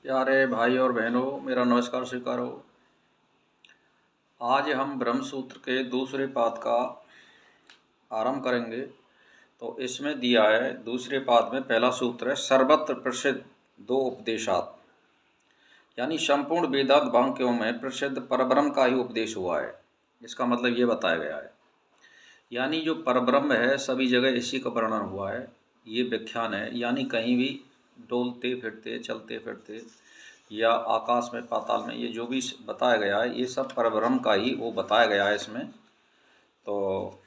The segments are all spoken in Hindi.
प्यारे भाई और बहनों, मेरा नमस्कार स्वीकार हो। आज हम ब्रह्म सूत्र के दूसरे पाद का आरंभ करेंगे। तो इसमें दिया है, दूसरे पाद में पहला सूत्र है, सर्वत्र प्रसिद्ध दो उपदेशात, यानी संपूर्ण वेदांत वाक्यों में प्रसिद्ध परब्रह्म का ही उपदेश हुआ है। इसका मतलब ये बताया गया है, यानी जो परब्रह्म है सभी जगह इसी का वर्णन हुआ है। ये व्याख्यान है, यानी कहीं भी डोलते फिरते चलते फिरते या आकाश में पाताल में ये जो भी बताया गया है ये सब परब्रह्म का ही वो बताया गया है इसमें। तो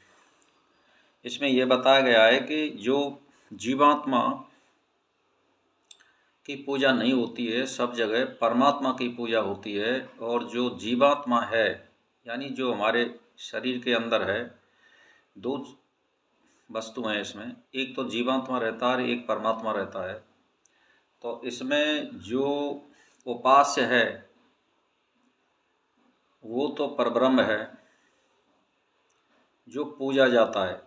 इसमें ये बताया गया है कि जो जीवात्मा की पूजा नहीं होती है, सब जगह परमात्मा की पूजा होती है। और जो जीवात्मा है, यानी जो हमारे शरीर के अंदर है, दो वस्तु हैं इसमें, एक तो जीवात्मा रहता है, एक परमात्मा रहता है। तो इसमें जो उपास्य है वो तो परब्रह्म है जो पूजा जाता है,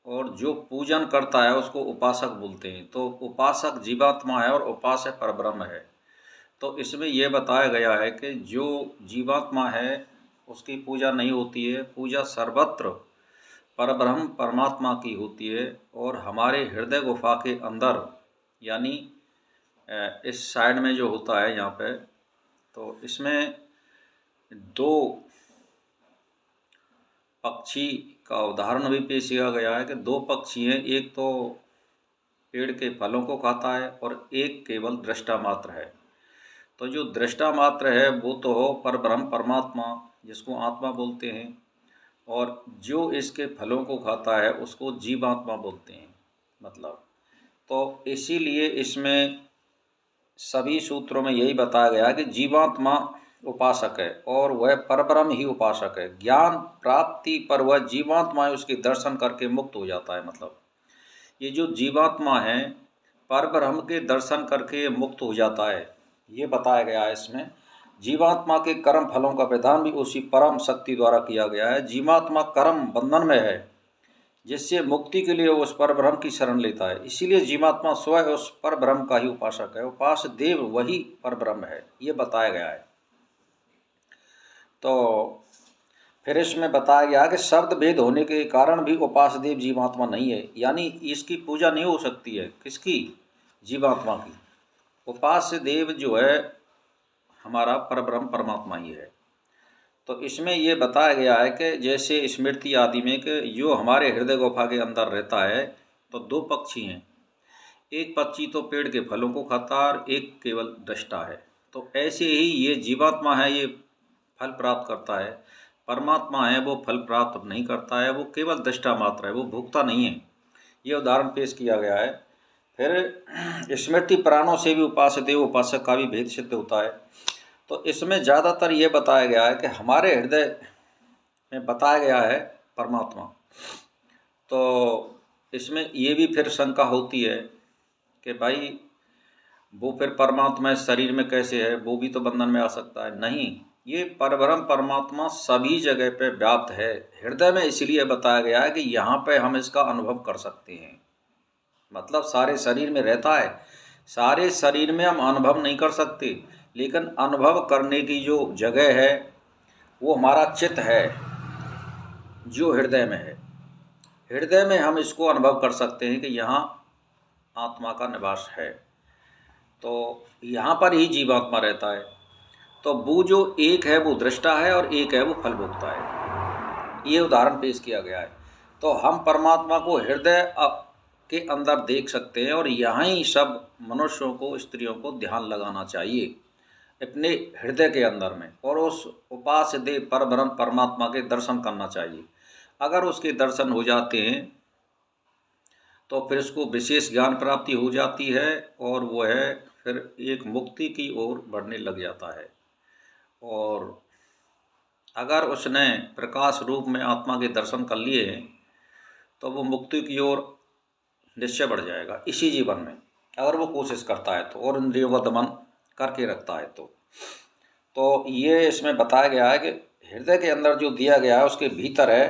और जो पूजन करता है उसको उपासक बोलते हैं। तो उपासक जीवात्मा है और उपासक परब्रह्म है। तो इसमें यह बताया गया है कि जो जीवात्मा है उसकी पूजा नहीं होती है, पूजा सर्वत्र परब्रह्म परमात्मा की होती है। और हमारे हृदय गुफा के अंदर, यानी इस साइड में जो होता है यहाँ पे, तो इसमें दो पक्षी का उदाहरण भी पेश किया गया है कि दो पक्षी हैं, एक तो पेड़ के फलों को खाता है और एक केवल दृष्टा मात्र है। तो जो दृष्टा मात्र है वो तो हो परब्रह्म परमात्मा, जिसको आत्मा बोलते हैं, और जो इसके फलों को खाता है उसको जीवात्मा बोलते हैं। मतलब तो इसीलिए इसमें सभी सूत्रों में यही बताया गया कि जीवात्मा उपासक है और वह परब्रह्म ही उपासक है। ज्ञान प्राप्ति पर वह जीवात्मा है उसके दर्शन करके मुक्त हो जाता है। मतलब ये जो जीवात्मा है परब्रह्म के दर्शन करके मुक्त हो जाता है, ये बताया गया है इसमें। जीवात्मा के कर्म फलों का विधान भी उसी परम शक्ति द्वारा किया गया है। जीवात्मा कर्म बंधन में है, जिससे मुक्ति के लिए उस परब्रह्म की शरण लेता है। इसीलिए जीवात्मा स्वयं उस परब्रह्म का ही उपासक है। उपास्य देव वही परब्रह्म है, ये बताया गया है। तो फिर इसमें बताया गया कि शब्द भेद होने के कारण भी उपास्य देव जीवात्मा नहीं है, यानी इसकी पूजा नहीं हो सकती है। किसकी? जीवात्मा की। उपास्य देव जो है हमारा परब्रह्म परमात्मा ही है। तो इसमें ये बताया गया है कि जैसे स्मृति आदि में कि जो हमारे हृदय गुफा के अंदर रहता है, तो दो पक्षी हैं, एक पक्षी तो पेड़ के फलों को खाता है और एक केवल दृष्टा है। तो ऐसे ही ये जीवात्मा है, ये फल प्राप्त करता है। परमात्मा है वो फल प्राप्त नहीं करता है, वो केवल दृष्टा मात्र है, वो भोगता नहीं है। ये उदाहरण पेश किया गया है। फिर स्मृति पुराणों से भी उपास्य देव उपासक का भी भेद सिद्ध होता है। तो इसमें ज़्यादातर ये बताया गया है कि हमारे हृदय में बताया गया है परमात्मा। तो इसमें ये भी फिर शंका होती है कि भाई वो फिर परमात्मा इस शरीर में कैसे है, वो भी तो बंधन में आ सकता है। नहीं, ये परब्रह्म परमात्मा सभी जगह पे व्याप्त है। हृदय में इसलिए बताया गया है कि यहाँ पे हम इसका अनुभव कर सकते हैं। मतलब सारे शरीर में रहता है, सारे शरीर में हम अनुभव नहीं कर सकते, लेकिन अनुभव करने की जो जगह है वो हमारा चित्त है जो हृदय में है। हृदय में हम इसको अनुभव कर सकते हैं कि यहाँ आत्मा का निवास है। तो यहाँ पर ही जीवात्मा रहता है। तो वो जो एक है वो दृष्टा है और एक है वो फल भोगता है। ये उदाहरण पेश किया गया है। तो हम परमात्मा को हृदय के अंदर देख सकते हैं, और यहाँ ही सब मनुष्यों को, स्त्रियों को ध्यान लगाना चाहिए अपने हृदय के अंदर में, और उस उपास्य देव परब्रह्म परमात्मा के दर्शन करना चाहिए। अगर उसके दर्शन हो जाते हैं तो फिर उसको विशेष ज्ञान प्राप्ति हो जाती है, और वह फिर एक मुक्ति की ओर बढ़ने लग जाता है। और अगर उसने प्रकाश रूप में आत्मा के दर्शन कर लिए हैं तो वो मुक्ति की ओर निश्चय बढ़ जाएगा इसी जीवन में, अगर वो कोशिश करता है तो, और इंद्रियों का दमन करके रखता है तो ये इसमें बताया गया है कि हृदय के अंदर जो दिया गया है उसके भीतर है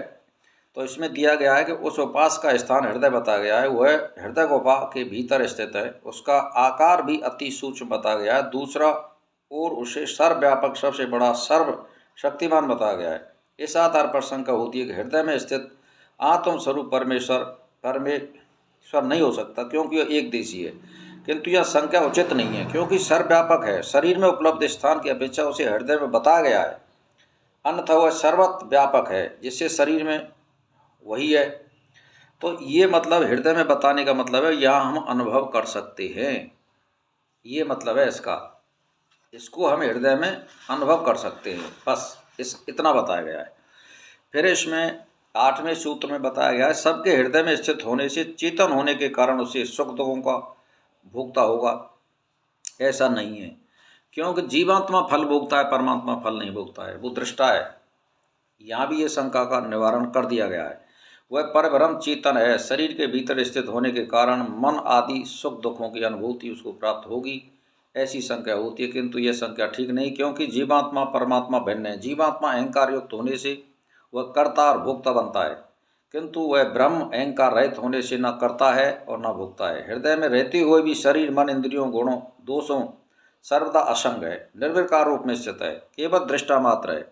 तो इसमें दिया गया है कि उस उपास का स्थान हृदय बताया गया है, वह हृदय गुफा के भीतर स्थित है। उसका आकार भी अति सूक्ष्म बताया गया है। दूसरा और उसे सर्वव्यापक, सबसे बड़ा, सर्व शक्तिमान बताया गया है। इस आधार पर शंका होती है कि हृदय में स्थित आत्म स्वरूप परमेश्वर नहीं हो सकता, क्योंकि वह एक देशी है। किंतु यह संख्या उचित नहीं है, क्योंकि सर्वव्यापक है। शरीर में उपलब्ध स्थान की अपेक्षा उसे हृदय में बताया गया है, अन्यथा वह सर्वत्र व्यापक है, जिससे शरीर में वही है। तो ये मतलब हृदय में बताने का मतलब है यहाँ हम अनुभव कर सकते हैं, ये मतलब है इसका। इसको हम हृदय में अनुभव कर सकते हैं, बस इतना बताया गया है। फिर इसमें 8वें सूत्र में बताया गया है, सबके हृदय में स्थित होने से, चेतन होने के कारण उसे सुख दुखों का भोगता होगा, ऐसा नहीं है। क्योंकि जीवात्मा फल भोगता है, परमात्मा फल नहीं भोगता है, वो दृष्टा है। यहाँ भी ये शंका का निवारण कर दिया गया है। वह परब्रह्म चेतन है, शरीर के भीतर स्थित होने के कारण मन आदि सुख दुखों की अनुभूति उसको प्राप्त होगी, ऐसी संख्या होती है। किंतु यह संख्या ठीक नहीं, क्योंकि जीवात्मा परमात्मा भिन्न है। जीवात्मा अहंकार युक्त होने से वह कर्ता और भोक्ता बनता है, किंतु वह ब्रह्म अहंकार रहित होने से न करता है और न भोगता है। हृदय में रहते हुए भी शरीर, मन, इंद्रियों, गुणों, दोषों सर्वदा असंग है, निर्विकार रूप में स्थित है, केवल दृष्टा मात्र है।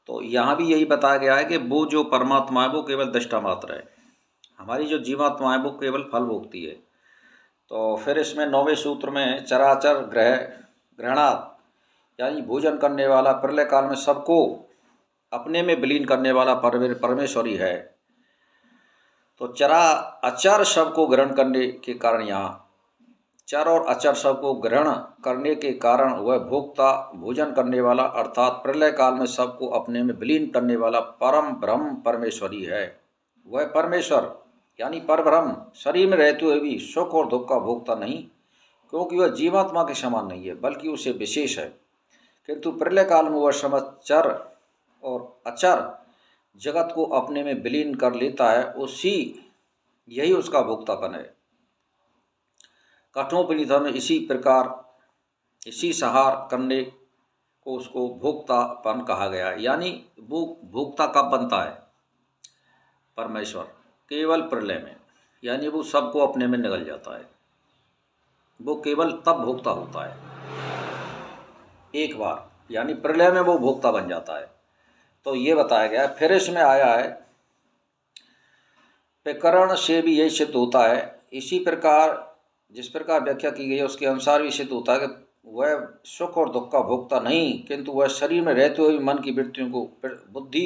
तो यहाँ भी यही बताया गया है कि वो जो परमात्मा है वो केवल दृष्टा मात्र है, हमारी जो जीवात्मा है वो केवल फल भोगती है। तो फिर इसमें 9वें सूत्र में चराचर ग्रहणात्, यानी भोजन करने वाला, प्रलय काल में सबको अपने में विलीन करने वाला परमेश्वर ही है। तो चरा अचर शब्द को ग्रहण करने के कारण, यहाँ चर और अचर शब्द को ग्रहण करने के कारण वह भोक्ता, भोजन करने वाला, अर्थात प्रलय काल में सबको अपने में विलीन करने वाला परम ब्रह्म परमेश्वर ही है। वह परमेश्वर यानी परब्रह्म शरीर में रहते हुए भी सुख और दुख का भोक्ता नहीं, क्योंकि वह जीवात्मा के समान नहीं है, बल्कि उसे विशेष है। किंतु प्रलय काल में वह समचर और अचर जगत को अपने में विलीन कर लेता है, यही उसका भोक्तापन है। कठोपनिषद में इसी प्रकार, इसी संहार करने को उसको भोक्तापन कहा गया है। यानी वो भोक्ता कब बनता है? परमेश्वर केवल प्रलय में, यानी वो सबको अपने में निगल जाता है, वो केवल तब भोक्ता होता है एक बार, यानी प्रलय में वो भोक्ता बन जाता है। तो ये बताया गया है। फिर इसमें आया है, प्रकरण से भी यही सिद्ध होता है, इसी प्रकार जिस प्रकार व्याख्या की गई है उसके अनुसार भी सिद्ध होता है कि वह सुख और दुख का भोक्ता नहीं, किंतु वह शरीर में रहते हुए मन की वृत्तियों को, बुद्धि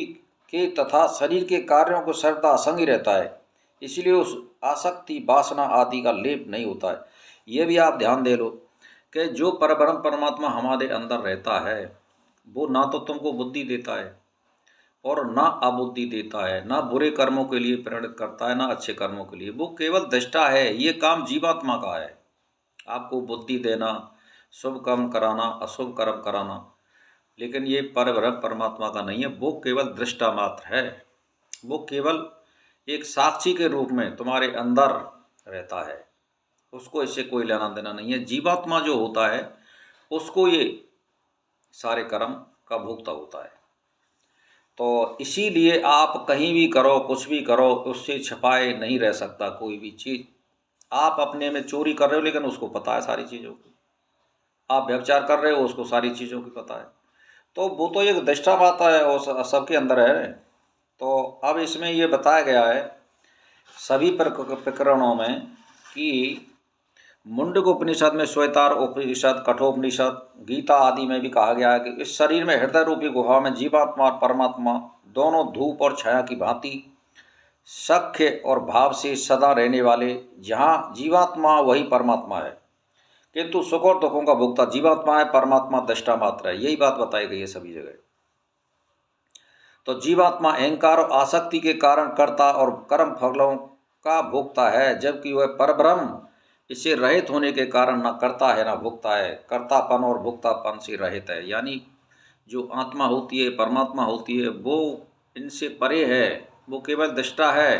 के तथा शरीर के कार्यों को सर्वदा असंग ही रहता है, इसलिए उस आसक्ति, वासना आदि का लेप नहीं होता है। ये भी आप ध्यान दे लो कि जो परब्रह्म परमात्मा हमारे अंदर रहता है वो ना तो तुमको बुद्धि देता है और ना अबुद्धि देता है, ना बुरे कर्मों के लिए प्रेरित करता है, ना अच्छे कर्मों के लिए। वो केवल दृष्टा है, ये काम जीवात्मा का है, आपको बुद्धि देना, शुभ कर्म कराना, अशुभ कर्म कराना, लेकिन ये परब्रह्म परमात्मा का नहीं है। वो केवल दृष्टा मात्र है, वो केवल एक साक्षी के रूप में तुम्हारे अंदर रहता है, उसको इससे कोई लेना देना नहीं है। जीवात्मा जो होता है उसको ये सारे कर्म का भोक्ता होता है। तो इसीलिए आप कहीं भी करो, कुछ भी करो, उससे छिपाए नहीं रह सकता कोई भी चीज़। आप अपने में चोरी कर रहे हो लेकिन उसको पता है सारी चीज़ों की, आप व्यभिचार कर रहे हो उसको सारी चीज़ों की पता है, तो वो तो एक दृष्टा बात है और सबके अंदर है। तो अब इसमें ये बताया गया है सभी प्रकरणों में कि मुंडक उपनिषद में, श्वेतार उपनिषद, कठोपनिषद, गीता आदि में भी कहा गया है कि इस शरीर में हृदय रूपी गुहा में जीवात्मा और परमात्मा दोनों धूप और छाया की भांति सख्य और भाव से सदा रहने वाले, जहाँ जीवात्मा वही परमात्मा है, किंतु सुख और दुखों का भोक्ता जीवात्मा है, परमात्मा दृष्टा मात्र है। यही बात बताई गई है सभी जगह। तो जीवात्मा अहंकार और आसक्ति के कारण कर्ता और कर्म फलों का भोक्ता है, जबकि वह परब्रह्म इससे रहित होने के कारण न करता है न भोगता है, कर्तापन और भोक्तापन से रहित है। यानी जो आत्मा होती है, परमात्मा होती है, वो इनसे परे है, वो केवल दृष्टा है,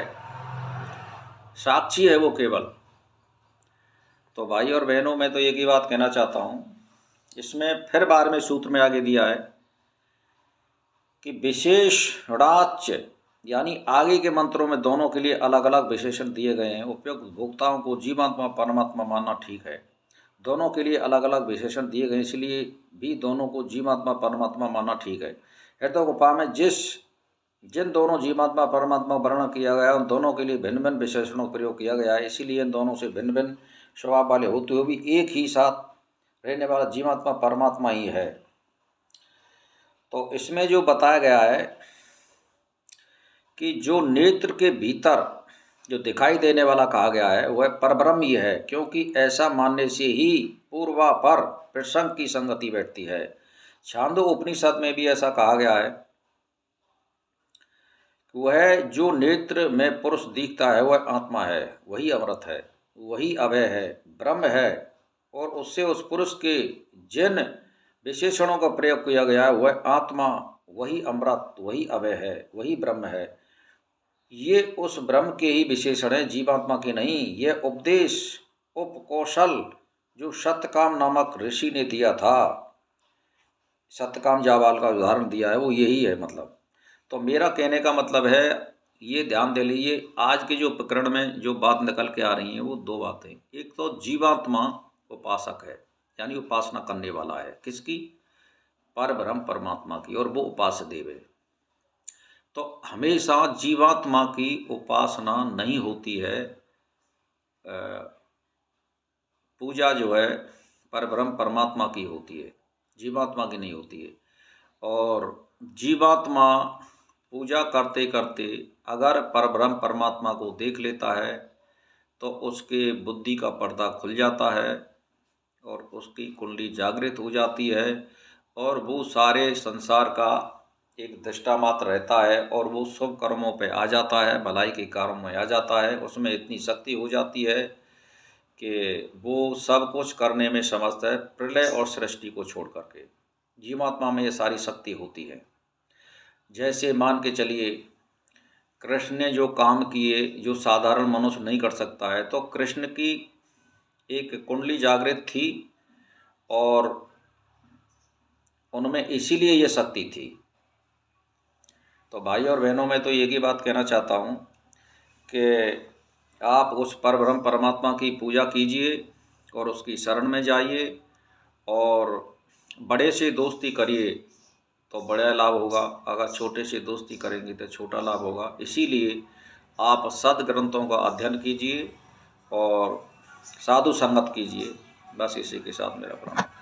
साक्षी है वो केवल। तो भाई और बहनों, मैं तो एक ही बात कहना चाहता हूँ, इसमें फिर 12वें सूत्र में आगे दिया है कि विशेष ऋणाच्य यानी आगे के मंत्रों में दोनों के लिए अलग अलग विशेषण दिए गए हैं। उपयुक्त भोक्ताओं को जीवात्मा परमात्मा मानना ठीक है। दोनों के लिए अलग अलग विशेषण दिए गए, इसलिए भी दोनों को जीवात्मा परमात्मा मानना ठीक है। हेतुगोपा में जिन दोनों जीवात्मा परमात्मा वर्णन किया गया है उन दोनों के लिए भिन्न भिन्न विशेषणों का प्रयोग किया गया है। इसीलिए इन दोनों से भिन्न भिन्न स्वभाव वाले होते हुए भी एक ही साथ रहने वाला जीवात्मा परमात्मा ही है। तो इसमें जो बताया गया है कि जो नेत्र के भीतर जो दिखाई देने वाला कहा गया है वह परब्रह्म ही है, क्योंकि ऐसा मानने से ही पूर्वापर प्रसंग की संगति बैठती है। छांदो उपनिषद में भी ऐसा कहा गया है, वह जो नेत्र में पुरुष दिखता है वह आत्मा है, वही अमृत है, वही अभय है, ब्रह्म है। और उससे उस पुरुष के जिन विशेषणों का प्रयोग किया गया है वह आत्मा, वही अमृत, वही अभय है, वही ब्रह्म है। ये उस ब्रह्म के ही विशेषण है, जीवात्मा के नहीं। यह उपदेश उपकौशल जो सत्यकाम नामक ऋषि ने दिया था, सत्यकाम जाबाल का उदाहरण दिया है, वो यही है मतलब। तो मेरा कहने का मतलब है, ये ध्यान दे लीजिए, आज के जो प्रकरण में जो बात निकल के आ रही हैं वो दो बातें। एक तो जीवात्मा उपासक है, यानी उपासना करने वाला है, किसकी? परब्रह्म परमात्मा की, और वो उपास्य देव है। तो हमेशा जीवात्मा की उपासना नहीं होती है, पूजा जो है परब्रह्म परमात्मा की होती है, जीवात्मा की नहीं होती है। और जीवात्मा पूजा करते करते अगर परब्रह्म परमात्मा को देख लेता है तो उसके बुद्धि का पर्दा खुल जाता है और उसकी कुंडली जागृत हो जाती है, और वो सारे संसार का एक दृष्टा मात्र रहता है, और वो शुभ कर्मों पे आ जाता है, भलाई के कार्यों में आ जाता है। उसमें इतनी शक्ति हो जाती है कि वो सब कुछ करने में समर्थ है, प्रलय और सृष्टि को छोड़ करके। जीवात्मा में ये सारी शक्ति होती है। जैसे मान के चलिए, कृष्ण ने जो काम किए जो साधारण मनुष्य नहीं कर सकता है, तो कृष्ण की एक कुंडली जागृत थी और उनमें इसीलिए ये शक्ति थी। तो भाई और बहनों, मैं तो एक ही बात कहना चाहता हूँ कि आप उस परब्रह्म परमात्मा की पूजा कीजिए और उसकी शरण में जाइए, और बड़े से दोस्ती करिए तो बड़ा लाभ होगा, अगर छोटे से दोस्ती करेंगे तो छोटा लाभ होगा। इसीलिए आप सद्ग्रंथों का अध्ययन कीजिए और साधु संगत कीजिए। बस इसी के साथ मेरा प्रणाम।